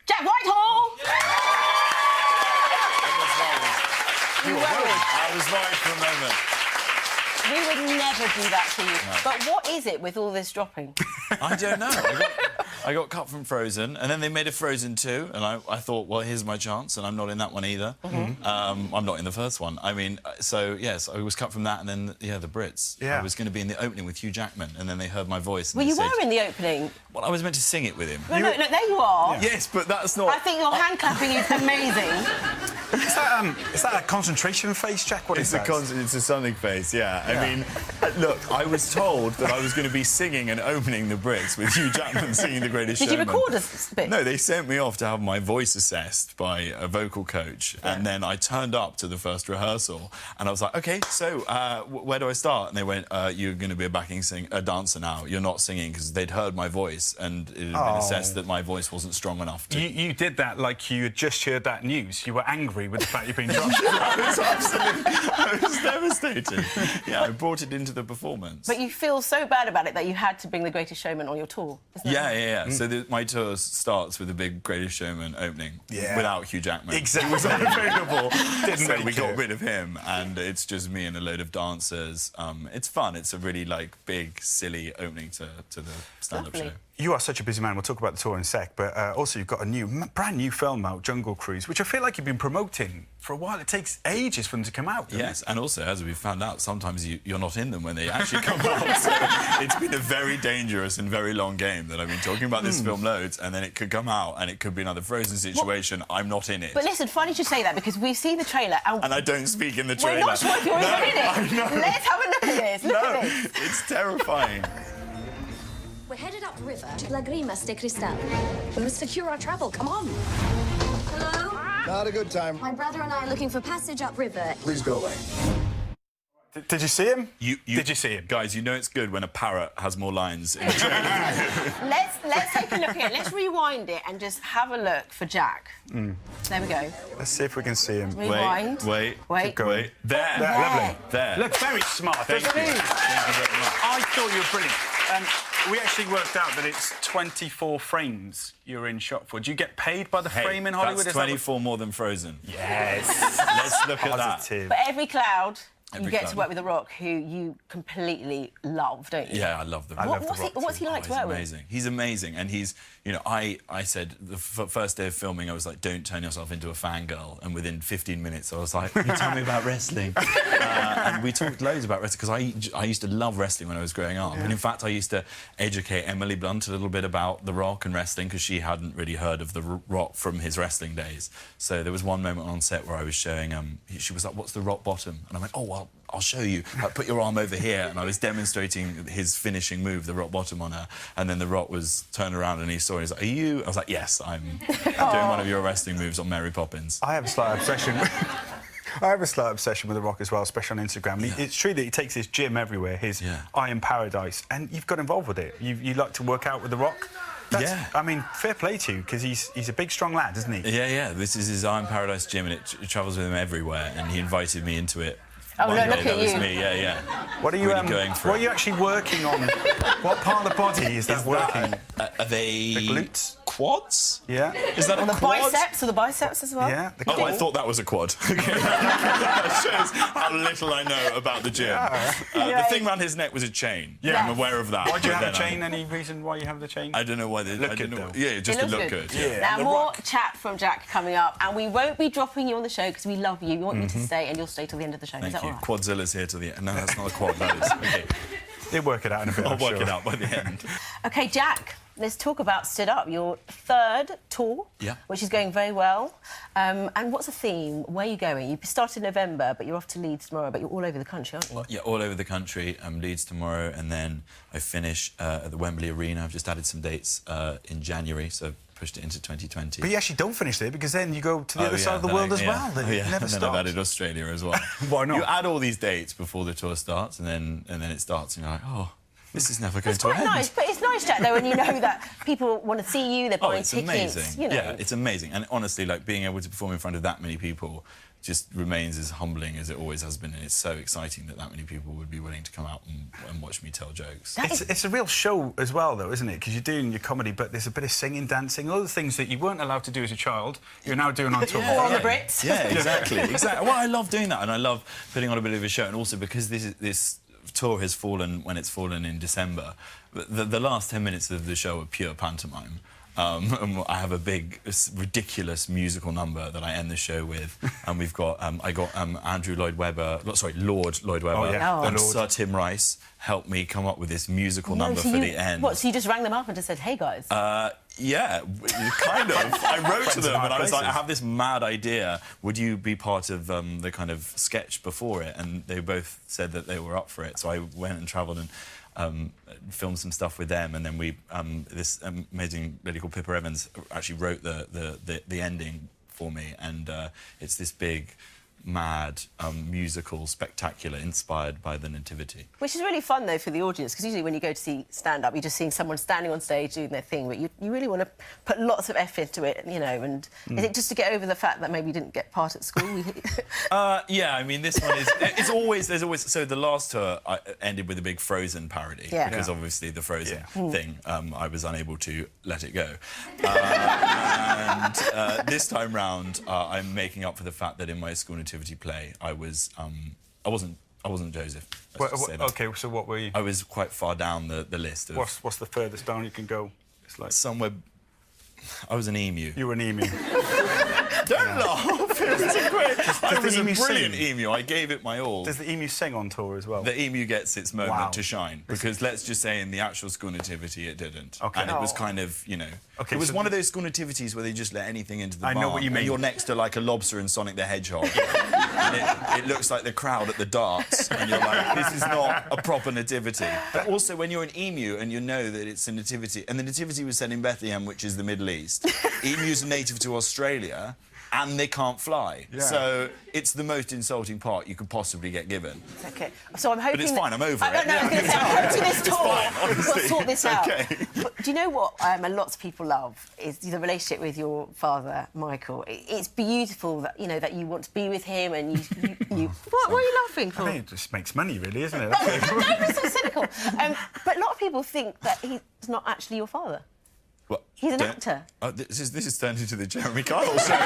Jack Whitehall! I was right for a moment. We would never do that to you. No. But what is it with all this dropping? I don't know. I got cut from Frozen, and then they made a Frozen 2, and I thought, well, here's my chance, and I'm not in that one either. I'm not in the first one. I mean, so, yes, I was cut from that, and then, yeah, the Brits. Yeah. I was going to be in the opening with Hugh Jackman, and then they heard my voice. And well, you said, were in the opening. Well, I was meant to sing it with him. No, there you are. Yeah. Yes, but that's not... I think your hand clapping is amazing. Is that a concentration face, Jack? What is that? It's a something face, yeah. I mean, look, I was told that I was going to be singing and opening the Brits with Hugh Jackman singing The Greatest Showman. Did you record a bit? No, they sent me off to have my voice assessed by a vocal coach, and then I turned up to the first rehearsal, and I was like, OK, so where do I start? And they went, you're going to be a dancer now. You're not singing, because they'd heard my voice, and it had been assessed that my voice wasn't strong enough to... You did that like you had just heard that news. You were angry with the fact you'd been dropped. I was devastated. Yeah, I brought it into the performance. But you feel so bad about it that you had to bring The Greatest Showman on your tour, isn't it? Yeah. So my tour starts with the big Greatest Showman opening without Hugh Jackman. Exactly. It was unavailable. So we got rid of him, and it's just me and a load of dancers. It's fun. It's a really, like, big, silly opening to the stand-up show. You are such a busy man. We'll talk about the tour in a sec, but also you've got a brand new film out, Jungle Cruise, which I feel like you've been promoting for a while. It takes ages for them to come out. Yes, and also, as we've found out, sometimes you're not in them when they actually come out. So it's been a very dangerous and very long game that I've been talking about this film loads, and then it could come out, and it could be another Frozen situation. Well, I'm not in it. But listen, funny you should say that, because we've seen the trailer... And I don't speak in the trailer. We're not sure if you're even in it. I know. Let's have a look at this. Look at this. It's terrifying. We're headed upriver to Lagrimas de Cristal. We must secure our travel. Come on. Hello? Not a good time. My brother and I are looking for passage upriver. Please go away. Did you see him? Did you see him? Guys, you know it's good when a parrot has more lines in the trailer. Let's take a look at it. Let's rewind it and just have a look for Jack. There we go. Let's see if we can see him. Rewind. Wait. There. Lovely. There. Looks very smart. Thank you. Thank you very much. I thought you were brilliant. We actually worked out that it's 24 frames you're in shot for. Do you get paid by the frame in Hollywood? That's 24 more than Frozen. Yes. Let's look at that. For every cloud, you get to work with The Rock, who you completely love, don't you? Yeah, I love The Rock. What's he like to work with? He's amazing. He's amazing, and he's, you know, I said the first day of filming, I was like, don't turn yourself into a fangirl, and within 15 minutes, I was like, you tell me about wrestling. And we talked loads about wrestling, because I used to love wrestling when I was growing up, and in fact, I used to educate Emily Blunt a little bit about The Rock and wrestling, because she hadn't really heard of The Rock from his wrestling days. So there was one moment on set where I was showing, she was like, what's the rock bottom? And I went, oh, well, I'll show you. Put your arm over here. And I was demonstrating his finishing move, the rock bottom on her. And then the Rock was turned around and he saw it. He's like, are you? I was like, yes, I'm doing one of your wrestling moves on Mary Poppins. I have a slight obsession. I have a slight obsession with The Rock as well, especially on Instagram. Yeah. It's true that he takes his gym everywhere, his I Am Paradise, and you've got involved with it. You like to work out with The Rock. I mean, fair play to you, because he's a big, strong lad, isn't he? Yeah. This is his I Am Paradise gym, and it travels with him everywhere, and he invited me into it. Oh, no, look at you. That was me, yeah. What are you really going for? What are you actually working on? What part of the body is that working? Are they... The glutes? Quads? Yeah. Is that and a the quad? biceps, or the biceps as well? Yeah. I thought that was a quad. That shows how little I know about the gym. The thing around his neck was a chain. Yeah. I'm aware of that. Why do you have the chain? Any reason why you have the chain? I don't know why they... Look good, though. Yeah, just to look good. Yeah. Now, more chat from Jack coming up, and we won't be dropping you on the show because we love you. We want you to stay, and you'll stay till the end of the show. Thank Is that you. all right? Quadzilla's here till the end. No, that's not a quad, that is. Okay. You'll work it out in a bit, I'll work it out by the end. OK, Jack, let's talk about Stood Up, your third tour, which is going very well. And what's the theme? Where are you going? You started in November, but you're off to Leeds tomorrow, but you're all over the country, aren't you? Well, yeah, all over the country. Leeds tomorrow, and then I finish at the Wembley Arena. I've just added some dates in January, so pushed it into 2020. But you actually don't finish there, because then you go to the other side of the world as well. Never and then I've added Australia as well. Why not? You add all these dates before the tour starts, and then it starts, and you're like, oh, this is never going to end. It's quite nice, but it's nice, Jack, though, when you know that people want to see you, they're buying tickets. Amazing. You know. Yeah, it's amazing. And honestly, like, being able to perform in front of that many people just remains as humbling as it always has been, and it's so exciting that many people would be willing to come out and watch me tell jokes. It's a real show as well, though, isn't it? Because you're doing your comedy, but there's a bit of singing, dancing, all the things that you weren't allowed to do as a child, you're now doing on tour. Or on the Brits. Yeah, exactly. Well, I love doing that, and I love putting on a bit of a show, and also because this tour has fallen when it's fallen in December, the last 10 minutes of the show are pure pantomime. And I have a big, ridiculous musical number that I end the show with, and we've got I got Andrew Lloyd Webber, Lord Lloyd Webber, and Sir Tim Rice helped me come up with this musical number for the end. What? So you just rang them up and just said, "Hey guys." Yeah, kind of. I wrote to them and I was like, I have this mad idea. Would you be part of the kind of sketch before it? And they both said that they were up for it. So I went and travelled and filmed some stuff with them. And then we, this amazing lady called Pippa Evans actually wrote the ending for me. And it's this big, mad, musical, spectacular, inspired by the Nativity. Which is really fun, though, for the audience, because usually when you go to see stand-up, you're just seeing someone standing on stage doing their thing, but you really want to put lots of effort into it, you know, and is it just to get over the fact that maybe you didn't get part at school? Yeah, I mean, this one is... there's always... So the last tour ended with a big Frozen parody, because obviously the Frozen thing, I was unable to let it go. And this time round, I'm making up for the fact that in my school Nativity play, I wasn't Joseph. OK, so what were you? I was quite far down the list. Of What's the furthest down you can go? It's like somewhere. I was an emu. You were an emu. Don't laugh. It was great. I was a brilliant emu. I gave it my all. Does the emu sing on tour as well? The emu gets its moment to shine, because let's just say in the actual school nativity it didn't. Okay. And it was kind of, you know... Okay, it was one of those school nativities where they just let anything into the barn. I know what you mean. And you're next to, like, a lobster in Sonic the Hedgehog. And it looks like the crowd at the darts. And you're like, this is not a proper nativity. But also, when you're an emu and you know that it's a nativity... And the nativity was set in Bethlehem, which is the Middle East. Emus are native to Australia, and they can't fly. Yeah. So it's the most insulting part you could possibly get given. OK. So I'm hoping... But it's fine, I'm over it. No, I was going to say, I'm hoping this tour will sort this out. Okay. But do you know what lots of people love is the relationship with your father, Michael. It's beautiful that, you know, that you want to be with him and you... What are you laughing for? I mean, it just makes money, really, isn't it? Don't be so cynical. But a lot of people think that he's not actually your father. What? He's an actor. This is turned into the Jeremy Kyle show.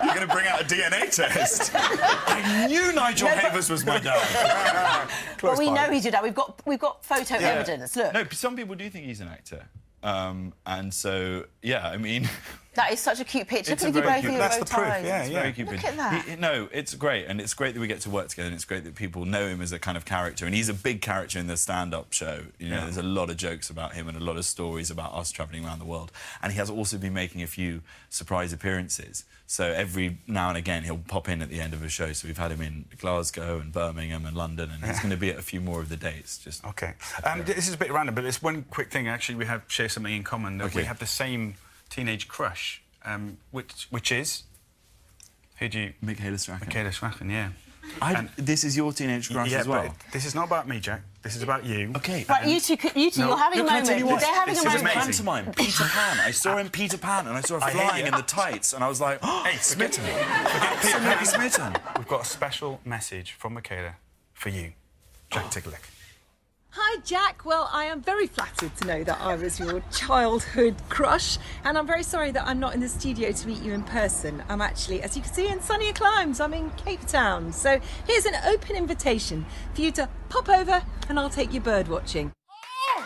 You're going to bring out a DNA test. I knew Nigel Havers was my dad. Well, we know he's your dad. We've got photo evidence. Look. No, some people do think he's an actor. And so, yeah, I mean... That is such a cute picture. It's Look at you both in your That's bow the proof, ties. yeah, It's very cute. Look at that. No, it's great, and it's great that we get to work together, and it's great that people know him as a kind of character, and he's a big character in the stand-up show. You know, there's a lot of jokes about him and a lot of stories about us travelling around the world. And he has also been making a few surprise appearances. So every now and again, he'll pop in at the end of a show. So we've had him in Glasgow and Birmingham and London, and he's going to be at a few more of the dates. Just OK. This is a bit random, but it's one quick thing. Actually, we share something in common. That we have the same teenage crush. Which is... Who do you... Michaela Strachan. Michaela Strachan, yeah. This is your teenage crush as well? But this is not about me, Jack. This is about you. OK. Right, you two, you're having a moment. They're having a moment. Pantomime, Peter Pan. I saw him Peter Pan, and I saw her flying in the tights, and I was like, oh, hey, smitten. Absolutely smitten. We've got a special message from Michaela for you, Jack Ticklick. Hi, Jack. Well, I am very flattered to know that I was your childhood crush, and I'm very sorry that I'm not in the studio to meet you in person. I'm actually, as you can see, in sunnier climes. I'm in Cape Town. So here's an open invitation for you to pop over and I'll take you bird watching. Oh!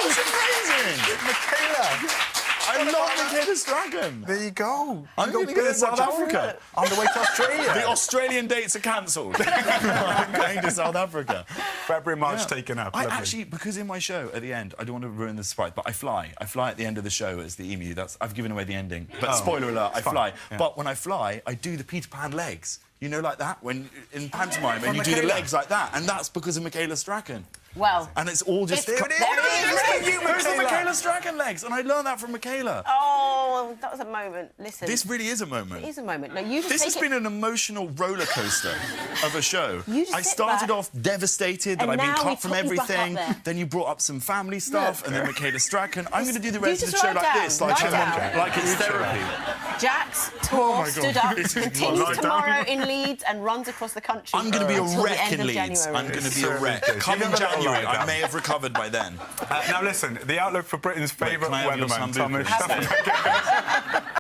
Isn't that nice? Michaela! I love Michaela Strachan. There you go. I'm going to go to South Africa. On the way to Australia. The Australian dates are cancelled. I'm going to South Africa. February, March taken up. I actually, because in my show at the end, I don't want to ruin the surprise, but I fly. I fly at the end of the show as the emu. I've given away the ending. But spoiler alert, I fly. Yeah. But when I fly, I do the Peter Pan legs. You know, like that, when in pantomime, and you do the legs like that, and that's because of Michaela Strachan. Well, and it's all just... There it is. Where's the Michaela Strachan legs, and I learned that from Michaela. Oh, that was a moment. Listen. This really is a moment. It is a moment. No, you just This has been an emotional roller coaster of a show. I started off devastated that I'd been cut from everything. Then you brought up some family stuff, and then Michaela Strachan. I'm going to do the rest of the show like this, like it's therapy. Jack's tour stood up, continues tomorrow in Leeds, and runs across the country. I'm going to be a wreck in Leeds. I'm going to be a wreck. Come in January, I may have recovered by then. Now listen, the outlook for Britain's favourite weatherman, Thomas.